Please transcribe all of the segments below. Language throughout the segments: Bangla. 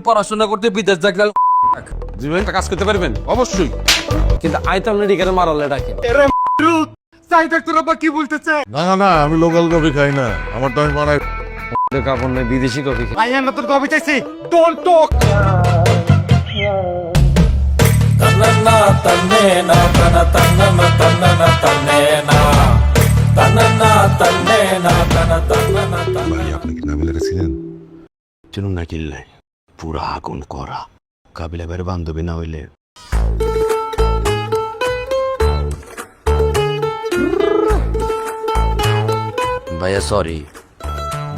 পড়াশোনা করতে বিদেশ যাক জীবন কাজ করতে পারবেন অবশ্যই, কিন্তু আইতাম না এখানে মারালে ডাকে কি বলতেছে? না না, আমি লোকাল কফি খাই না, আমার তো আমি বানাই। কাপড় নেই, বিদেশি কফি ভাইয়া না তোর কফি চাইছি, ডোন্ট টক। ভাই আপনি কি নাবিলারে ছিলেন? চিনুন না কিল্লাই পুরা আগুন করা কাবিলা ভাইয়ের বান্ধবী না হইলে। ভাইয়া সরি,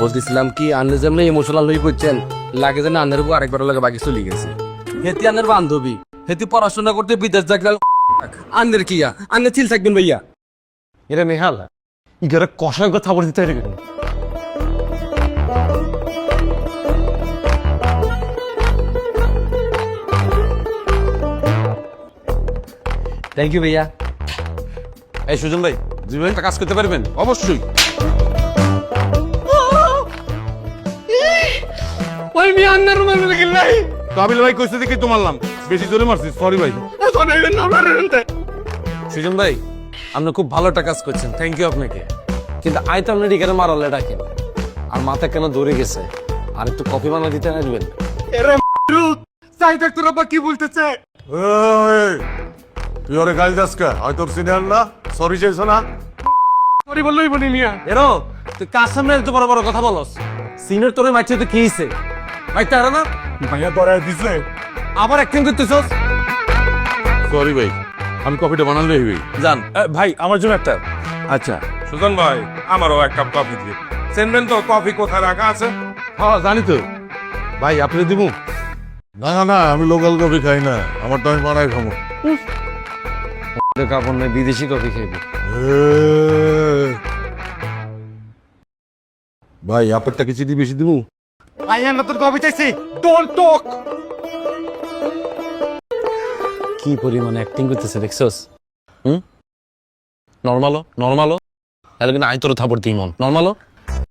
বলতেছিলাম কি আন্নে যেমন ইমোশনাল হয়ে পড়ছেন, লাগে যেন আন্নের উপর আরেকবার লাগে বাকি চলে গেছে। হেতি আন্নের বান্ধবী, হেতি পড়াশোনা করতে বিদেশ যাক আন্নের কিয়া আন্নের চিল থাকবেন ভাইয়া। এটা নেহাল ইগারে কষায় কথা বলতে চাই কেন? থ্যাংক ইউ ভাইয়া। এই সুজন ভাই, জীবন কাজ করতে পারবেন অবশ্যই। ওই মি আন্নের রুমে গেলাই কাবিল ভাই কইছে দেখি তো মারলাম, বেশি জোরে মারছিস, সরি ভাই। সুজন ভাই, আপনি খুব ভালো একটা কাজ করছেন, থ্যাংক ইউ আপনাকে। কিন্তু আইতাম না এখানে মারালে ডাকে আর মাথা কেন দৌড়ে গেছে, আর একটু কফি বানা দিতে আসবেন। কি বলতেছে? তুই ওরে গাল দাস কা? হয় তোর সিনিয়র না, সরি চাইছো না? সরি বললেই বলি মিয়া। এরো তুই কার সামনে এত বড় বড় কথা বলস? সিনিয়র তোরে মারছে তো কি হইছে? মাইতে আর না ভাইয়া ধরায় দিছে। আবার অ্যাক্টিং করতেছস? সরি ভাই, আমি কফিটা বানালে হইবি। জান ভাই আমার জন্য একটা। আচ্ছা সুজন ভাই, আমারও এক কাপ কফি দিয়ে চেনবেন তো কফি কোথায় রাখা আছে? হ্যাঁ জানি তো ভাই, আপনি দিব? না না, আমি লোকাল কফি খাই না, আমার তো আমি বানাই খাবো। কাপড় নেই, বিদেশি কফি খাইবি। ভাই আপনারটা কি চিনি বেশি দিব? ভাইয়া না তোর কফি চাইছি, ডোন্ট টক। কি পরিমাণে অ্যাক্টিং করতেছে দেখছস? নরমালো নরমালো, তাহলে কিন্তু আই তোর থাপড় দিই মন নরমালো।